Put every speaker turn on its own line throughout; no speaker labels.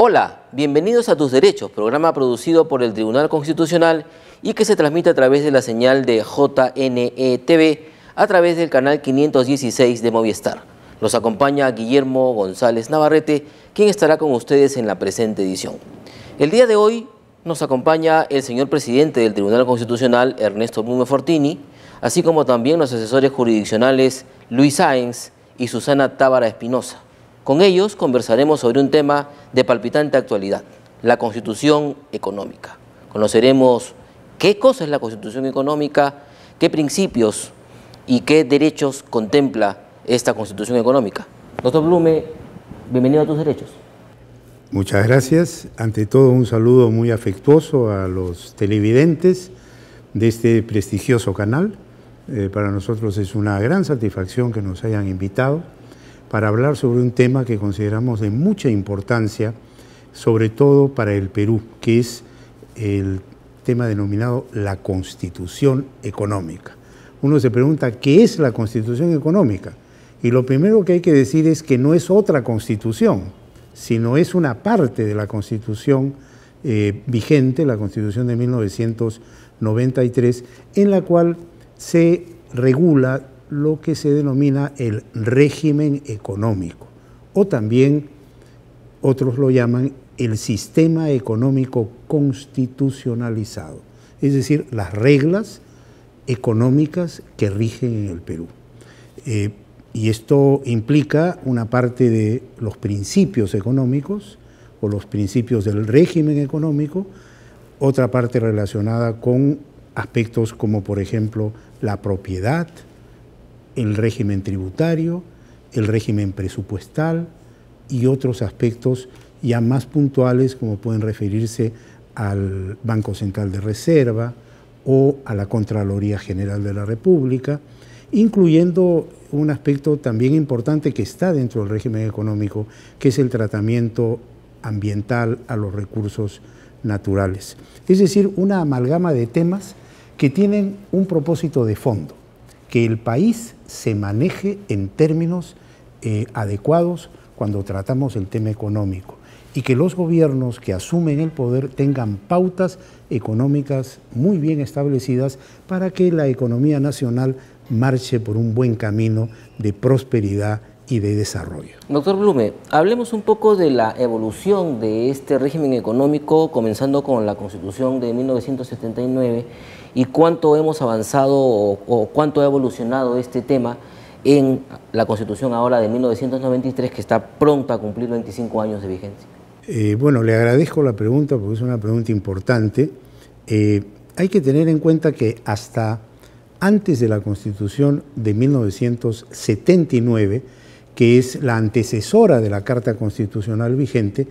Hola, bienvenidos a Tus Derechos, programa producido por el Tribunal Constitucional y que se transmite a través de la señal de JNE-TV a través del canal 516 de Movistar. Los acompaña Guillermo González Navarrete, quien estará con ustedes en la presente edición. El día de hoy nos acompaña el señor presidente del Tribunal Constitucional, Ernesto Blume Fortini, así como también los asesores jurisdiccionales Luis Sáenz y Susana Tábara Espinosa. Con ellos conversaremos sobre un tema de palpitante actualidad, la Constitución Económica. Conoceremos qué cosa es la Constitución Económica, qué principios y qué derechos contempla esta Constitución Económica. Doctor Blume, bienvenido a Tus Derechos.
Muchas gracias. Ante todo, un saludo muy afectuoso a los televidentes de este prestigioso canal. Para nosotros es una gran satisfacción que nos hayan invitado para hablar sobre un tema que consideramos de mucha importancia, sobre todo para el Perú, que es el tema denominado la Constitución Económica. Uno se pregunta, ¿qué es la Constitución Económica? Y lo primero que hay que decir es que no es otra Constitución, sino es una parte de la Constitución vigente, la Constitución de 1993, en la cual se regula lo que se denomina el régimen económico, o también otros lo llaman el sistema económico constitucionalizado, es decir, las reglas económicas que rigen en el Perú. Y esto implica una parte de los principios económicos o los principios del régimen económico, otra parte relacionada con aspectos como, por ejemplo, la propiedad, el régimen tributario, el régimen presupuestal y otros aspectos ya más puntuales como pueden referirse al Banco Central de Reserva o a la Contraloría General de la República, incluyendo un aspecto también importante que está dentro del régimen económico, que es el tratamiento ambiental a los recursos naturales. Es decir, una amalgama de temas que tienen un propósito de fondo, que el país se maneje en términos adecuados cuando tratamos el tema económico y que los gobiernos que asumen el poder tengan pautas económicas muy bien establecidas para que la economía nacional marche por un buen camino de prosperidad y de desarrollo.
Doctor Blume, hablemos un poco de la evolución de este régimen económico, comenzando con la Constitución de 1979, y cuánto hemos avanzado o cuánto ha evolucionado este tema en la Constitución ahora de 1993, que está pronta a cumplir 25 años de vigencia.
Bueno, le agradezco la pregunta porque es una pregunta importante. Hay que tener en cuenta que hasta antes de la Constitución de 1979, que es la antecesora de la Carta Constitucional vigente,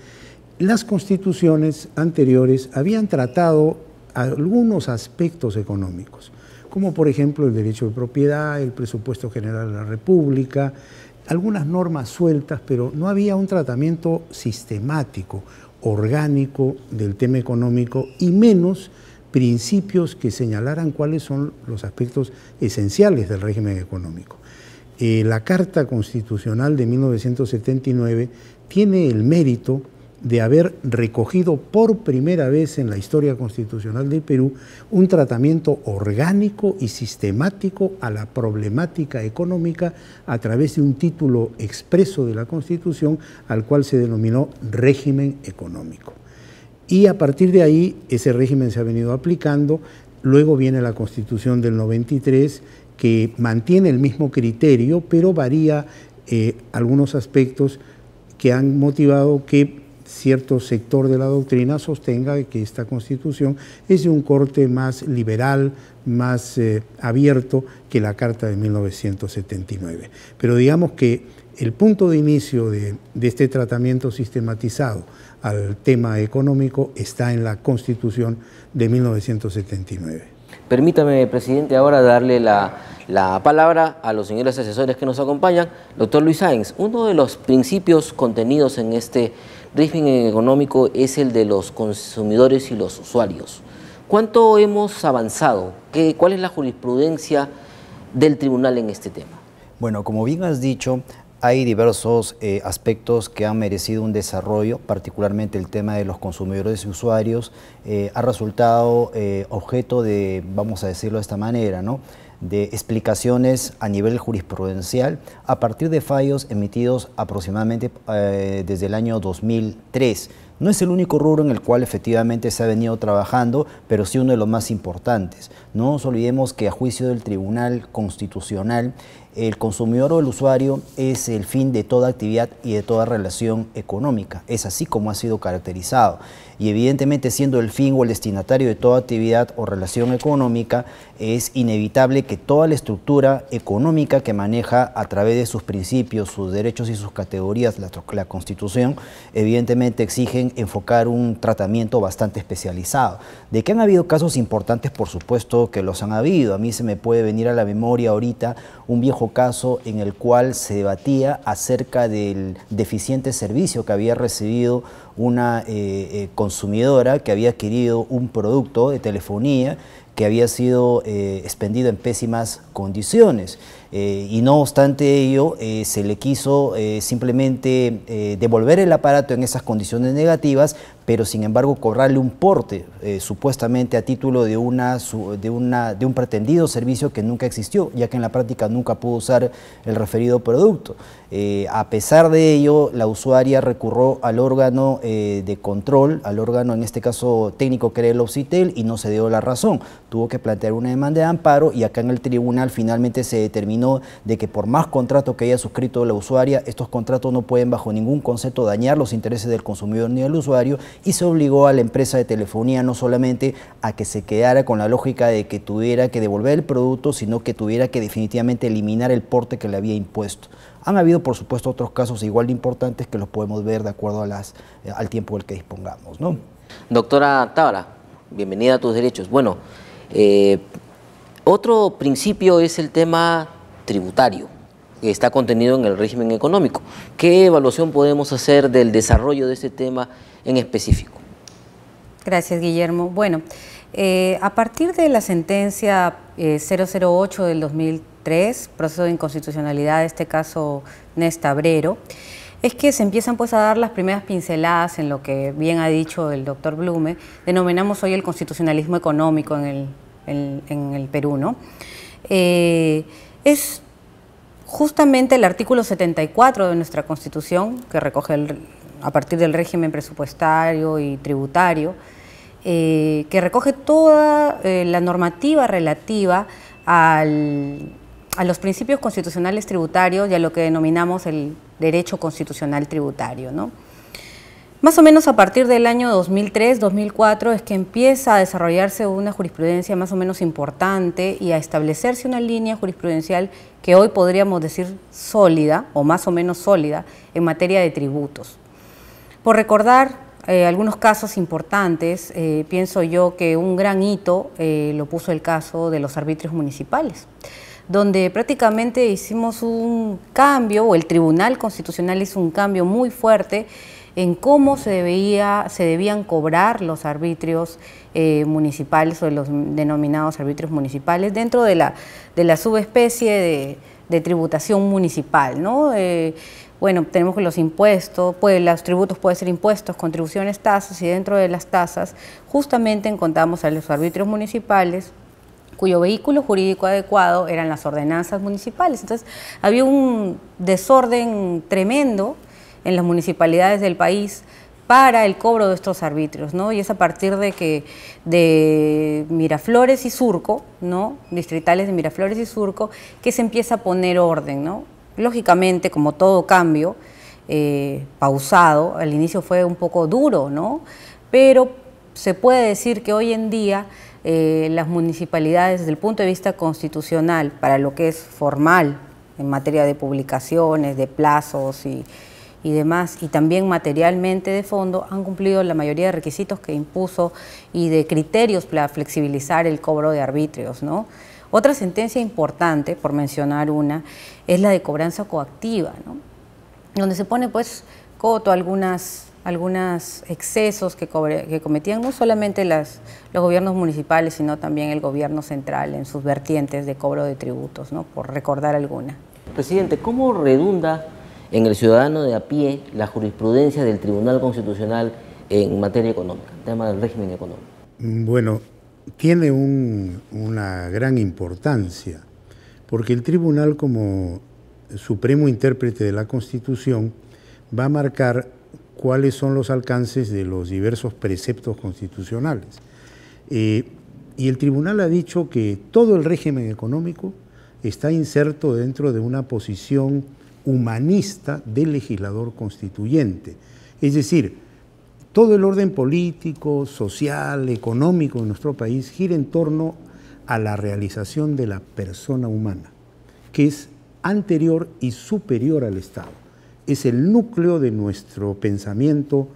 las constituciones anteriores habían tratado algunos aspectos económicos, como por ejemplo el derecho de propiedad, el presupuesto general de la República, algunas normas sueltas, pero no había un tratamiento sistemático, orgánico del tema económico y menos principios que señalaran cuáles son los aspectos esenciales del régimen económico. La Carta Constitucional de 1979 tiene el mérito de haber recogido por primera vez en la historia constitucional del Perú un tratamiento orgánico y sistemático a la problemática económica a través de un título expreso de la Constitución al cual se denominó régimen económico. Y a partir de ahí ese régimen se ha venido aplicando. Luego viene la Constitución del 93 que mantiene el mismo criterio pero varía algunos aspectos que han motivado que cierto sector de la doctrina sostenga que esta Constitución es de un corte más liberal, más abierto que la Carta de 1979. Pero digamos que el punto de inicio de este tratamiento sistematizado al tema económico está en la Constitución de 1979.
Permítame, presidente, ahora darle la palabra a los señores asesores que nos acompañan. Doctor Luis Sáenz, uno de los principios contenidos en este régimen económico es el de los consumidores y los usuarios. ¿Cuánto hemos avanzado? ¿Cuál es la jurisprudencia del tribunal en este tema?
Bueno, como bien has dicho, Hay diversos aspectos que han merecido un desarrollo, particularmente el tema de los consumidores y usuarios, ha resultado objeto de, vamos a decirlo de esta manera, ¿no?, de explicaciones a nivel jurisprudencial a partir de fallos emitidos aproximadamente desde el año 2003. No es el único rubro en el cual efectivamente se ha venido trabajando, pero sí uno de los más importantes. No nos olvidemos que a juicio del Tribunal Constitucional, el consumidor o el usuario es el fin de toda actividad y de toda relación económica. Es así como ha sido caracterizado. Y evidentemente, siendo el fin o el destinatario de toda actividad o relación económica, es inevitable que toda la estructura económica que maneja a través de sus principios, sus derechos y sus categorías, la Constitución, evidentemente exigen enfocar un tratamiento bastante especializado. De que han habido casos importantes, por supuesto que los han habido. A mí se me puede venir a la memoria ahorita un viejo caso en el cual se debatía acerca del deficiente servicio que había recibido una consumidora que había adquirido un producto de telefonía que había sido expendido en pésimas condiciones. Y no obstante ello, se le quiso simplemente devolver el aparato en esas condiciones negativas, pero sin embargo cobrarle un porte, supuestamente a título de un pretendido servicio que nunca existió, ya que en la práctica nunca pudo usar el referido producto. A pesar de ello, la usuaria recurrió al órgano de control, al órgano en este caso técnico que era el Opsitel, y no se dio la razón. Tuvo que plantear una demanda de amparo y acá en el tribunal finalmente se determinó de que por más contrato que haya suscrito la usuaria, estos contratos no pueden bajo ningún concepto dañar los intereses del consumidor ni del usuario, y se obligó a la empresa de telefonía no solamente a que se quedara con la lógica de que tuviera que devolver el producto, sino que tuviera que definitivamente eliminar el porte que le había impuesto. Han habido, por supuesto, otros casos igual de importantes que los podemos ver de acuerdo a al tiempo del que dispongamos, ¿no?
Doctora Tábara, bienvenida a Tus Derechos. Bueno, otro principio es el tema tributario, que está contenido en el régimen económico. ¿Qué evaluación podemos hacer del desarrollo de este tema en específico?
Gracias, Guillermo. Bueno, a partir de la sentencia 008 del 2003, proceso de inconstitucionalidad, en este caso Nesta Abrero, es que se empiezan pues a dar las primeras pinceladas en lo que bien ha dicho el doctor Blume, denominamos hoy el constitucionalismo económico en el Perú, ¿no? Es justamente el artículo 74 de nuestra Constitución, que recoge a partir del régimen presupuestario y tributario, que recoge toda la normativa relativa a los principios constitucionales tributarios y a lo que denominamos el derecho constitucional tributario, ¿no? Más o menos a partir del año 2003-2004 es que empieza a desarrollarse una jurisprudencia más o menos importante y a establecerse una línea jurisprudencial que hoy podríamos decir sólida o más o menos sólida en materia de tributos. Por recordar algunos casos importantes, pienso yo que un gran hito lo puso el caso de los arbitrios municipales, donde prácticamente hicimos un cambio, o el Tribunal Constitucional hizo un cambio muy fuerte en cómo se debían cobrar los arbitrios municipales o los denominados arbitrios municipales dentro de la subespecie de tributación municipal, ¿no? Bueno, tenemos que los impuestos, los tributos pueden ser impuestos, contribuciones, tasas, y dentro de las tasas justamente encontramos a los arbitrios municipales, cuyo vehículo jurídico adecuado eran las ordenanzas municipales. Entonces, había un desorden tremendo en las municipalidades del país para el cobro de estos arbitrios, ¿no? Y es a partir de Miraflores y Surco, ¿no?, distritales de Miraflores y Surco, que se empieza a poner orden, ¿no? Lógicamente, como todo cambio pausado, al inicio fue un poco duro, ¿no? Pero se puede decir que hoy en día las municipalidades, desde el punto de vista constitucional, para lo que es formal, en materia de publicaciones, de plazos y demás, y también materialmente de fondo, han cumplido la mayoría de requisitos que impuso y de criterios para flexibilizar el cobro de arbitrios, ¿no? Otra sentencia importante, por mencionar una, es la de cobranza coactiva, ¿no?, donde se pone pues coto a algunos excesos que cometían no solamente los gobiernos municipales, sino también el gobierno central en sus vertientes de cobro de tributos, ¿no?, por recordar alguna.
Presidente, ¿cómo redunda en el ciudadano de a pie la jurisprudencia del Tribunal Constitucional en materia económica, el tema del régimen económico?
Bueno, tiene una gran importancia, porque el tribunal, como supremo intérprete de la Constitución, va a marcar cuáles son los alcances de los diversos preceptos constitucionales. Y el tribunal ha dicho que todo el régimen económico está inserto dentro de una posición humanista del legislador constituyente. Es decir, todo el orden político, social, económico en nuestro país gira en torno a la realización de la persona humana, que es anterior y superior al Estado. Es el núcleo de nuestro pensamiento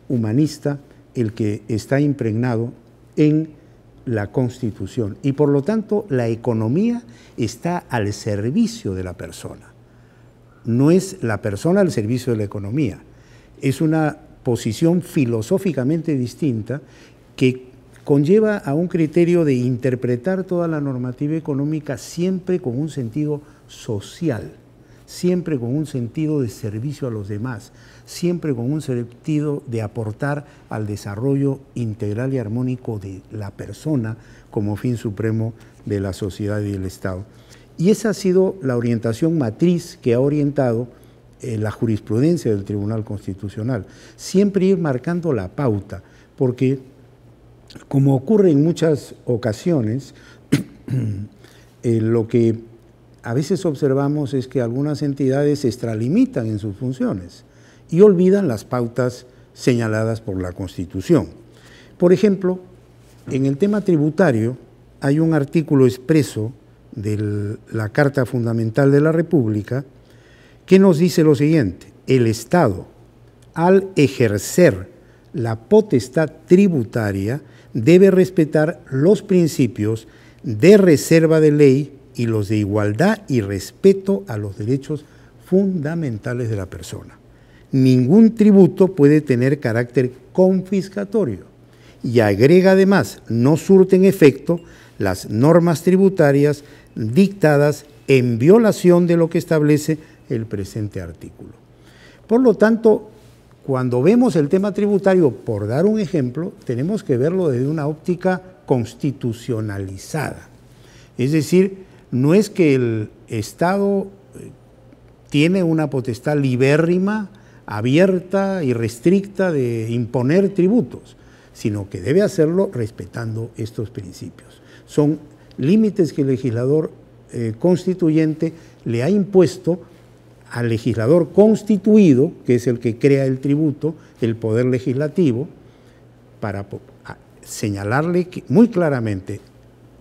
humanista el que está impregnado en la Constitución, y por lo tanto la economía está al servicio de la persona. No es la persona al servicio de la economía, es una posición filosóficamente distinta que conlleva a un criterio de interpretar toda la normativa económica siempre con un sentido social, siempre con un sentido de servicio a los demás, siempre con un sentido de aportar al desarrollo integral y armónico de la persona como fin supremo de la sociedad y del Estado. Y esa ha sido la orientación matriz que ha orientado la jurisprudencia del Tribunal Constitucional. Siempre ir marcando la pauta, porque como ocurre en muchas ocasiones, lo que a veces observamos es que algunas entidades se extralimitan en sus funciones y olvidan las pautas señaladas por la Constitución. Por ejemplo, en el tema tributario hay un artículo expreso de la Carta Fundamental de la República que nos dice lo siguiente: el Estado, al ejercer la potestad tributaria, debe respetar los principios de reserva de ley y los de igualdad y respeto a los derechos fundamentales de la persona. Ningún tributo puede tener carácter confiscatorio, y agrega además, no surten efecto las normas tributarias dictadas en violación de lo que establece el presente artículo. Por lo tanto, cuando vemos el tema tributario, por dar un ejemplo, tenemos que verlo desde una óptica constitucionalizada. Es decir, no es que el Estado tiene una potestad libérrima, abierta y restricta de imponer tributos, sino que debe hacerlo respetando estos principios. Son límites que el legislador constituyente le ha impuesto al legislador constituido, que es el que crea el tributo, el poder legislativo, para señalarle muy claramente,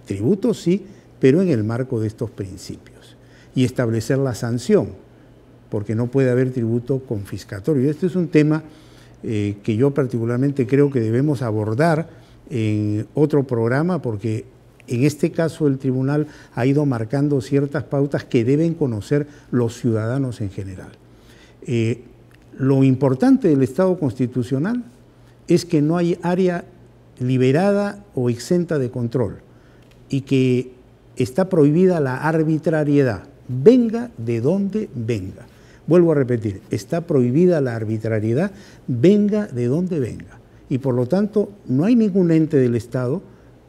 tributos sí, pero en el marco de estos principios, y establecer la sanción, porque no puede haber tributo confiscatorio. Este es un tema que yo particularmente creo que debemos abordar en otro programa, porque en este caso el tribunal ha ido marcando ciertas pautas que deben conocer los ciudadanos en general. Lo importante del Estado constitucional es que no hay área liberada o exenta de control, y que está prohibida la arbitrariedad, venga de donde venga. Vuelvo a repetir, está prohibida la arbitrariedad, venga de donde venga. Y por lo tanto, no hay ningún ente del Estado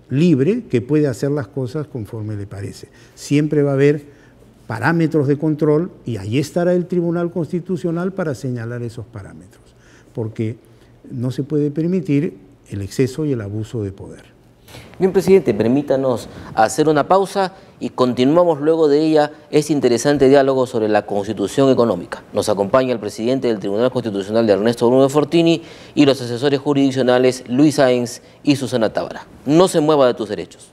libre que puede hacer las cosas conforme le parece. Siempre va a haber parámetros de control, y ahí estará el Tribunal Constitucional para señalar esos parámetros, porque no se puede permitir el exceso y el abuso de poder.
Bien, presidente, permítanos hacer una pausa y continuamos luego de ella este interesante diálogo sobre la Constitución económica. Nos acompaña el presidente del Tribunal Constitucional, Ernesto Bruno Fortini, y los asesores jurisdiccionales Luis Sáenz y Susana Tábara. No se mueva de tus derechos.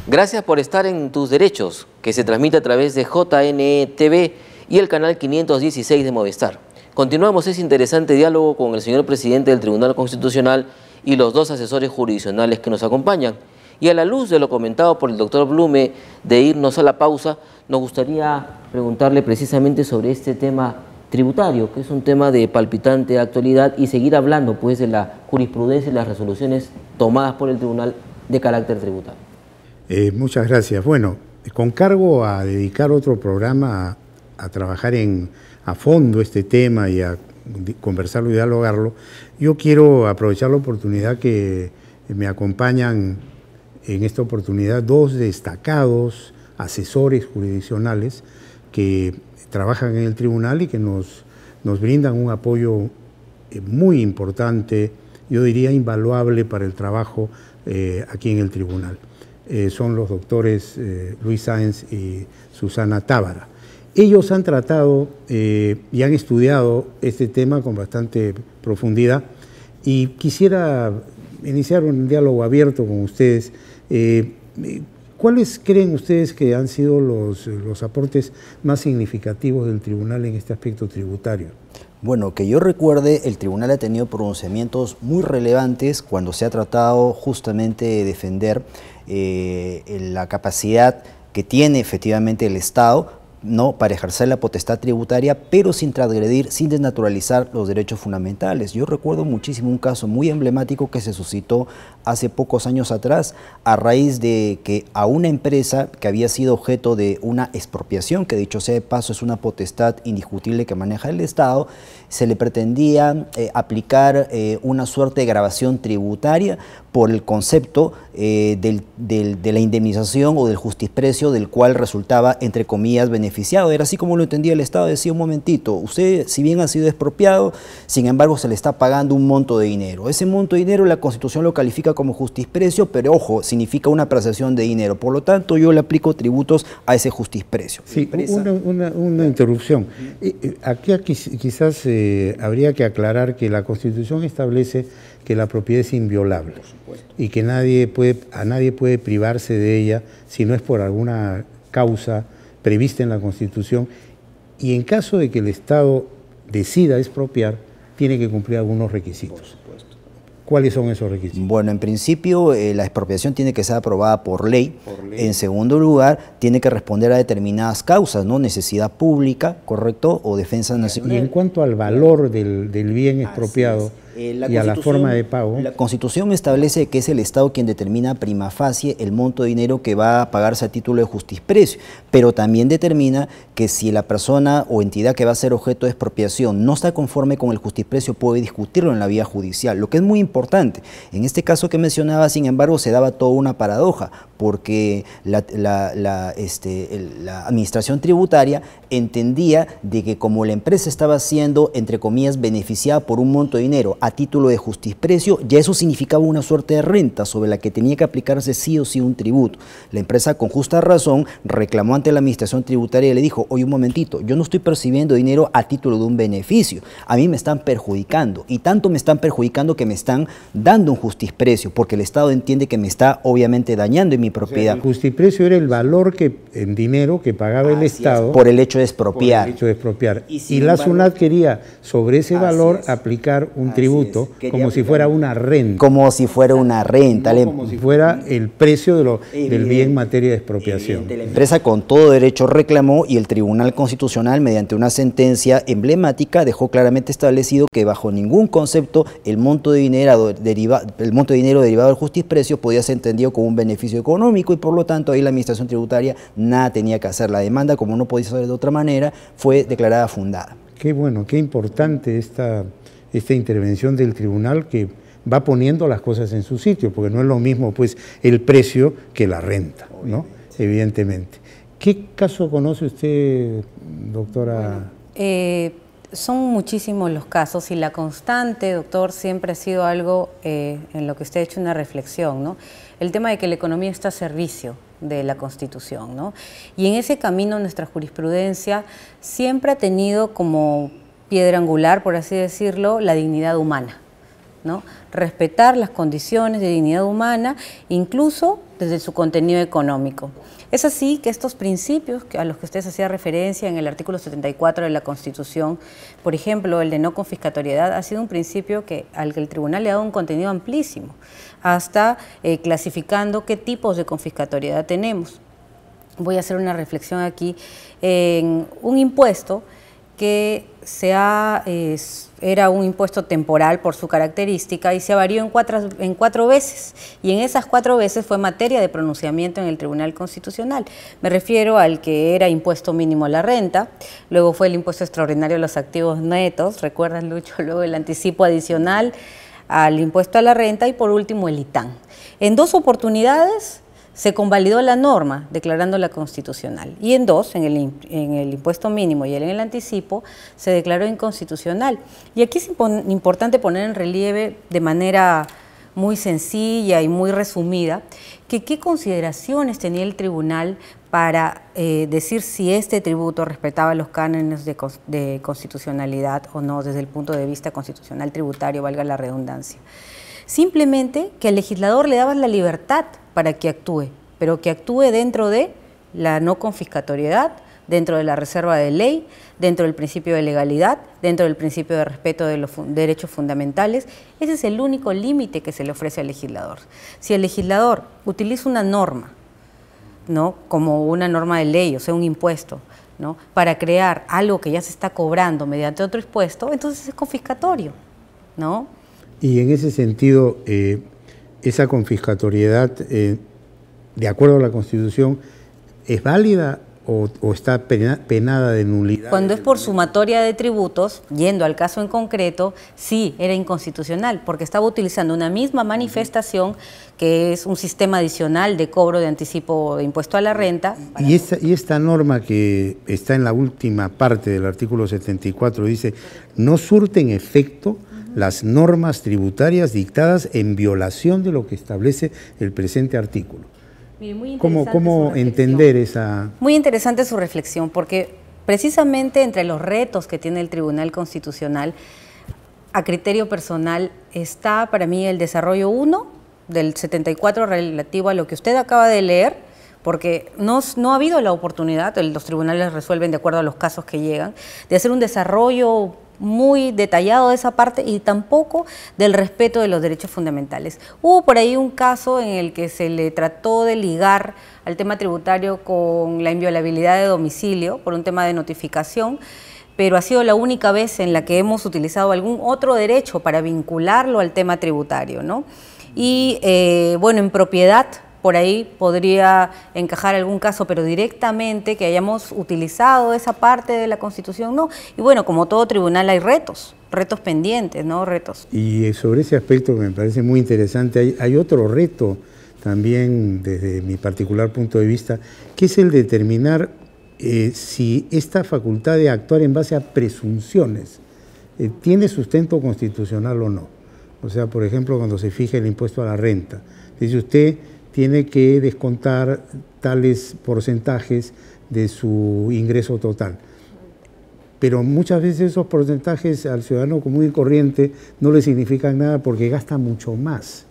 Gracias por estar en Tus Derechos, que se transmite a través de JNE TV y el canal 516 de Movistar. Continuamos ese interesante diálogo con el señor presidente del Tribunal Constitucional y los dos asesores jurisdiccionales que nos acompañan. Y a la luz de lo comentado por el doctor Blume de irnos a la pausa, nos gustaría preguntarle precisamente sobre este tema tributario, que es un tema de palpitante actualidad, y seguir hablando pues de la jurisprudencia y las resoluciones tomadas por el tribunal de carácter tributario.
Muchas gracias. Bueno, con cargo a dedicar otro programa a trabajar a fondo este tema y a conversarlo y dialogarlo, yo quiero aprovechar la oportunidad que me acompañan en esta oportunidad dos destacados asesores jurisdiccionales que trabajan en el tribunal y que nos brindan un apoyo muy importante, yo diría invaluable para el trabajo aquí en el tribunal. Son los doctores Luis Sáenz y Susana Tábara. Ellos han tratado y han estudiado este tema con bastante profundidad y quisiera iniciar un diálogo abierto con ustedes. ¿Cuáles creen ustedes que han sido los aportes más significativos del tribunal en este aspecto tributario?
Bueno, que yo recuerde, el tribunal ha tenido pronunciamientos muy relevantes cuando se ha tratado justamente de defender la capacidad que tiene efectivamente el Estado, ¿no?, para ejercer la potestad tributaria, pero sin transgredir, sin desnaturalizar los derechos fundamentales. Yo recuerdo muchísimo un caso muy emblemático que se suscitó hace pocos años atrás, a raíz de que a una empresa que había sido objeto de una expropiación, que dicho sea de paso es una potestad indiscutible que maneja el Estado, se le pretendía aplicar una suerte de gravación tributaria por el concepto de la indemnización o del justisprecio del cual resultaba, entre comillas, beneficiado. Era así como lo entendía el Estado, decía: un momentito, usted si bien ha sido expropiado, sin embargo se le está pagando un monto de dinero. Ese monto de dinero la Constitución lo califica como justisprecio, pero ojo, significa una apreciación de dinero. Por lo tanto, yo le aplico tributos a ese justisprecio.
Sí, una interrupción. Aquí quizás habría que aclarar que la Constitución establece que la propiedad es inviolable y que nadie puede privarse de ella si no es por alguna causa prevista en la Constitución, y en caso de que el Estado decida expropiar, tiene que cumplir algunos requisitos. ¿Cuáles son esos requisitos?
Bueno, en principio la expropiación tiene que ser aprobada por ley. En segundo lugar, tiene que responder a determinadas causas, ¿no? Necesidad pública, ¿correcto? O defensa nacional.
Y en cuanto al valor del bien expropiado y a la forma de pago.
La Constitución establece que es el Estado quien determina prima facie el monto de dinero que va a pagarse a título de justisprecio, pero también determina que si la persona o entidad que va a ser objeto de expropiación no está conforme con el justisprecio, puede discutirlo en la vía judicial, lo que es muy importante. En este caso que mencionaba, sin embargo, se daba toda una paradoja, porque la administración tributaria entendía de que como la empresa estaba siendo, entre comillas, beneficiada por un monto de dinero a título de justisprecio, ya eso significaba una suerte de renta sobre la que tenía que aplicarse sí o sí un tributo. La empresa, con justa razón, reclamó ante la administración tributaria y le dijo: oye, un momentito, yo no estoy percibiendo dinero a título de un beneficio, a mí me están perjudicando, y tanto me están perjudicando que me están dando un justisprecio, porque el Estado entiende que me está obviamente dañando en mi propiedad.
O sea, el justisprecio era el valor en dinero que pagaba el Estado
por el hecho de expropiar.
Por el hecho de expropiar. Y la SUNAT quería sobre ese valor aplicar un tributo, como si fuera una renta.
Como si fuera una renta.
No como si fuera el precio del bien en materia de expropiación.
La empresa con todo derecho reclamó, y el Tribunal Constitucional, mediante una sentencia emblemática, dejó claramente establecido que bajo ningún concepto el monto de dinero derivado del justisprecio podía ser entendido como un beneficio económico, y por lo tanto ahí la administración tributaria nada tenía que hacer. La demanda, como no podía ser de otra manera, fue declarada fundada.
Qué bueno, qué importante esta intervención del tribunal, que va poniendo las cosas en su sitio, porque no es lo mismo pues el precio que la renta, ¿no? Evidentemente. ¿Qué caso conoce usted, doctora?
Son muchísimos los casos, y la constante, doctor, siempre ha sido algo en lo que usted ha hecho una reflexión, ¿no? El tema de que la economía está a servicio de la Constitución, ¿no? Y en ese camino nuestra jurisprudencia siempre ha tenido como piedra angular, por así decirlo, la dignidad humana, ¿no? Respetar las condiciones de dignidad humana, incluso desde su contenido económico. Es así que estos principios a los que usted hacía referencia en el artículo 74 de la Constitución, por ejemplo, el de no confiscatoriedad, ha sido un principio al que el tribunal le ha dado un contenido amplísimo, hasta clasificando qué tipos de confiscatoriedad tenemos. Voy a hacer una reflexión aquí en un impuesto que era un impuesto temporal por su característica y se varió en cuatro veces, y en esas 4 veces fue materia de pronunciamiento en el Tribunal Constitucional. Me refiero al que era impuesto mínimo a la renta, luego fue el impuesto extraordinario a los activos netos, ¿recuerdas, Lucho? Luego el anticipo adicional al impuesto a la renta y por último el ITAN. En 2 oportunidades se convalidó la norma declarándola constitucional, y en 2, en el impuesto mínimo y en el anticipo, se declaró inconstitucional. Y aquí es importante poner en relieve de manera muy sencilla y muy resumida que qué consideraciones tenía el tribunal para decir si este tributo respetaba los cánones de constitucionalidad o no desde el punto de vista constitucional tributario, valga la redundancia. Simplemente que al legislador le daban la libertad para que actúe, pero que actúe dentro de la no confiscatoriedad, dentro de la reserva de ley, dentro del principio de legalidad, dentro del principio de respeto de los derechos fundamentales. Ese es el único límite que se le ofrece al legislador. Si el legislador utiliza una norma, ¿no?, como una norma de ley, o sea, un impuesto, ¿no?, para crear algo que ya se está cobrando mediante otro impuesto, entonces es confiscatorio, ¿no?
Y en ese sentido, esa confiscatoriedad, de acuerdo a la Constitución, ¿es válida o está penada de nulidad?
Cuando es por sumatoria de tributos, yendo al caso en concreto, sí, era inconstitucional, porque estaba utilizando una misma manifestación, que es un sistema adicional de cobro de anticipo de impuesto a la renta.
Y esta norma que está en la última parte del artículo 74 dice, no surten efecto las normas tributarias dictadas en violación de lo que establece el presente artículo.
Mire, muy
¿Cómo entender esa...?
Muy interesante su reflexión, porque precisamente entre los retos que tiene el Tribunal Constitucional, a criterio personal, está para mí el desarrollo 1 del 74 relativo a lo que usted acaba de leer, porque no ha habido la oportunidad, los tribunales resuelven de acuerdo a los casos que llegan, de hacer un desarrollo muy detallado de esa parte, y tampoco del respeto de los derechos fundamentales. Hubo por ahí un caso en el que se le trató de ligar al tema tributario con la inviolabilidad de domicilio por un tema de notificación, pero ha sido la única vez en la que hemos utilizado algún otro derecho para vincularlo al tema tributario, ¿no? Y bueno, en propiedad, por ahí podría encajar algún caso, pero directamente que hayamos utilizado esa parte de la Constitución, no. Y bueno, como todo tribunal hay retos pendientes, ¿no?
Y sobre ese aspecto que me parece muy interesante, hay otro reto también desde mi particular punto de vista, que es el determinar si esta facultad de actuar en base a presunciones tiene sustento constitucional o no. O sea, por ejemplo, cuando se fija el impuesto a la renta, dice usted tiene que descontar tales porcentajes de su ingreso total. Pero muchas veces esos porcentajes al ciudadano común y corriente no le significan nada porque gasta mucho más.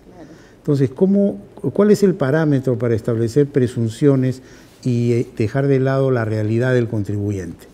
Entonces, ¿cuál es el parámetro para establecer presunciones y dejar de lado la realidad del contribuyente?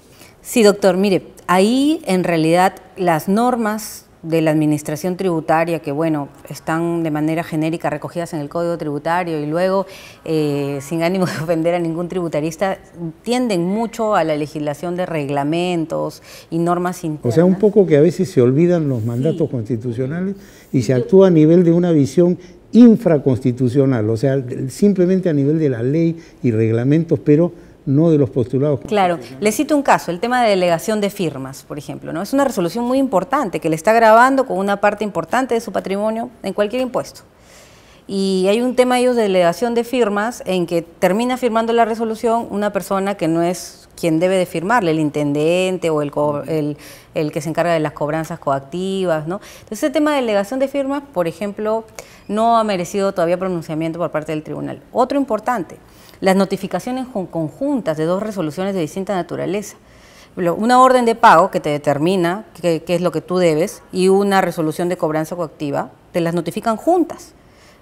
Sí, doctor, mire, ahí en realidad las normas de la administración tributaria, que bueno, están de manera genérica recogidas en el Código Tributario y luego, sin ánimo de ofender a ningún tributarista, tienden mucho a la legislación de reglamentos y normas internas.
O sea, un poco que a veces se olvidan los mandatos constitucionales y se actúa a nivel de una visión infraconstitucional, o sea, simplemente a nivel de la ley y reglamentos, pero no de los postulados.
Claro, le cito un caso, el tema de delegación de firmas, por ejemplo, ¿no? Es una resolución muy importante que le está grabando con una parte importante de su patrimonio en cualquier impuesto. Y hay un tema ellos de delegación de firmas en que termina firmando la resolución una persona que no es quien debe de firmarle, el intendente o el que se encarga de las cobranzas coactivas, ¿no? Entonces, ese tema de delegación de firmas, por ejemplo, no ha merecido todavía pronunciamiento por parte del tribunal. Otro importante, las notificaciones conjuntas de 2 resoluciones de distinta naturaleza. Una orden de pago que te determina qué es lo que tú debes y una resolución de cobranza coactiva, te las notifican juntas.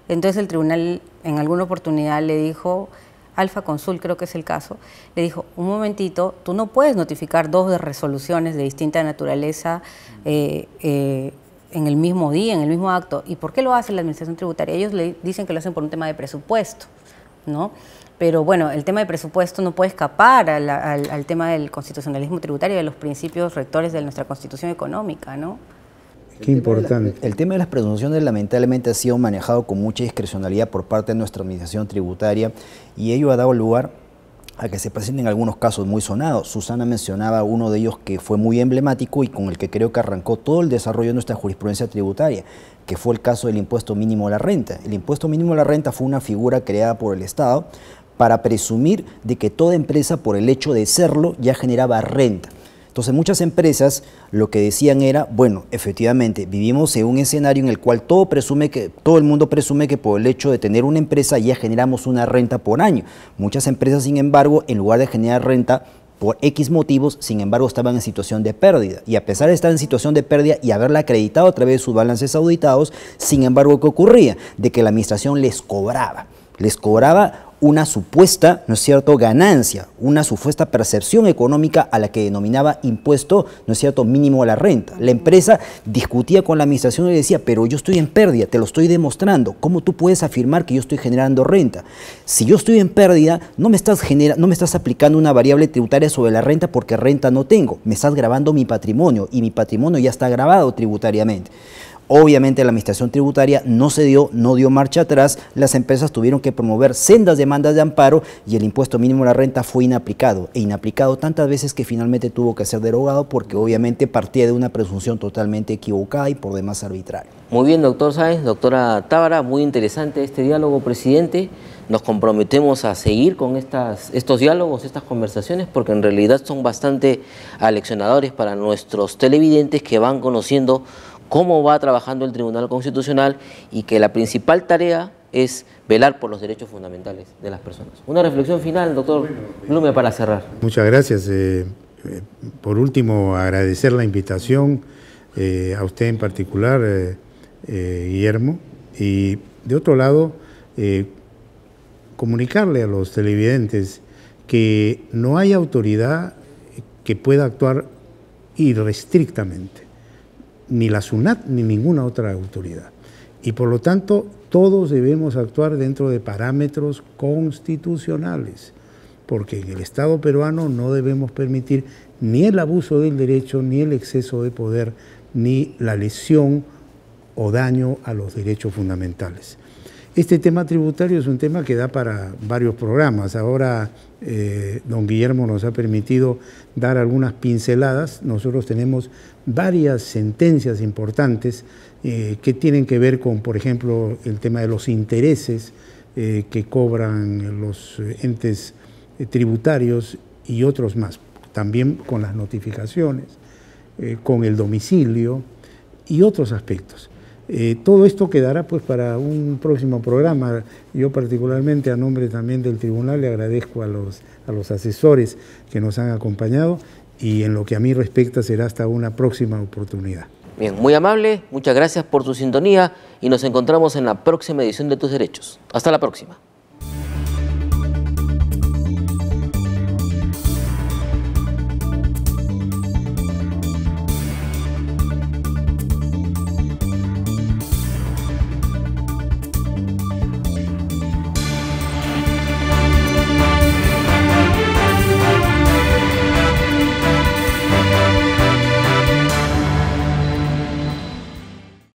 Entonces el tribunal en alguna oportunidad le dijo, Alfa Consul creo que es el caso, le dijo, un momentito, tú no puedes notificar 2 resoluciones de distinta naturaleza en el mismo día, en el mismo acto. ¿Y por qué lo hace la Administración Tributaria? Ellos le dicen que lo hacen por un tema de presupuesto, ¿no? Pero bueno, el tema de presupuesto no puede escapar al tema del constitucionalismo tributario, de los principios rectores de nuestra Constitución económica, ¿no?
Qué importante.
El tema de las presunciones lamentablemente ha sido manejado con mucha discrecionalidad por parte de nuestra Administración Tributaria y ello ha dado lugar a que se presenten algunos casos muy sonados. Susana mencionaba uno de ellos que fue muy emblemático y con el que creo que arrancó todo el desarrollo de nuestra jurisprudencia tributaria, que fue el caso del impuesto mínimo a la renta. El impuesto mínimo a la renta fue una figura creada por el Estado para presumir de que toda empresa, por el hecho de serlo, ya generaba renta. Entonces muchas empresas lo que decían era, bueno, efectivamente, vivimos en un escenario en el cual todo el mundo presume que por el hecho de tener una empresa ya generamos una renta por año. Muchas empresas, sin embargo, en lugar de generar renta por X motivos, sin embargo, estaban en situación de pérdida. Y a pesar de estar en situación de pérdida y haberla acreditado a través de sus balances auditados, sin embargo, ¿qué ocurría? De que la administración les cobraba una supuesta, ¿no es cierto?, ganancia, una supuesta percepción económica a la que denominaba impuesto, ¿no es cierto?, mínimo a la renta. La empresa discutía con la administración y le decía, pero yo estoy en pérdida, te lo estoy demostrando, ¿cómo tú puedes afirmar que yo estoy generando renta? Si yo estoy en pérdida, no me estás aplicando una variable tributaria sobre la renta porque renta no tengo, me estás gravando mi patrimonio y mi patrimonio ya está gravado tributariamente. Obviamente la Administración Tributaria no dio marcha atrás, las empresas tuvieron que promover sendas demandas de amparo y el impuesto mínimo a la renta fue inaplicado tantas veces que finalmente tuvo que ser derogado porque obviamente partía de una presunción totalmente equivocada y por demás arbitraria.
Muy bien, doctor Sáenz, doctora Tábara, muy interesante este diálogo, presidente. Nos comprometemos a seguir con estos diálogos, estas conversaciones, porque en realidad son bastante aleccionadores para nuestros televidentes que van conociendo cómo va trabajando el Tribunal Constitucional y que la principal tarea es velar por los derechos fundamentales de las personas. Una reflexión final, doctor Blume, para cerrar.
Muchas gracias. Por último, agradecer la invitación a usted en particular, Guillermo, y de otro lado, comunicarle a los televidentes que no hay autoridad que pueda actuar irrestrictamente, ni la SUNAT ni ninguna otra autoridad. Y por lo tanto, todos debemos actuar dentro de parámetros constitucionales, porque en el Estado peruano no debemos permitir ni el abuso del derecho, ni el exceso de poder, ni la lesión o daño a los derechos fundamentales. Este tema tributario es un tema que da para varios programas. Ahora don Guillermo nos ha permitido dar algunas pinceladas. Nosotros tenemos varias sentencias importantes que tienen que ver con, por ejemplo, el tema de los intereses que cobran los entes tributarios y otros más. También con las notificaciones, con el domicilio y otros aspectos. Todo esto quedará pues para un próximo programa. Yo particularmente a nombre también del tribunal le agradezco a los asesores que nos han acompañado y en lo que a mí respecta será hasta una próxima oportunidad.
Bien, muy amable, muchas gracias por su sintonía y nos encontramos en la próxima edición de Tus Derechos. Hasta la próxima.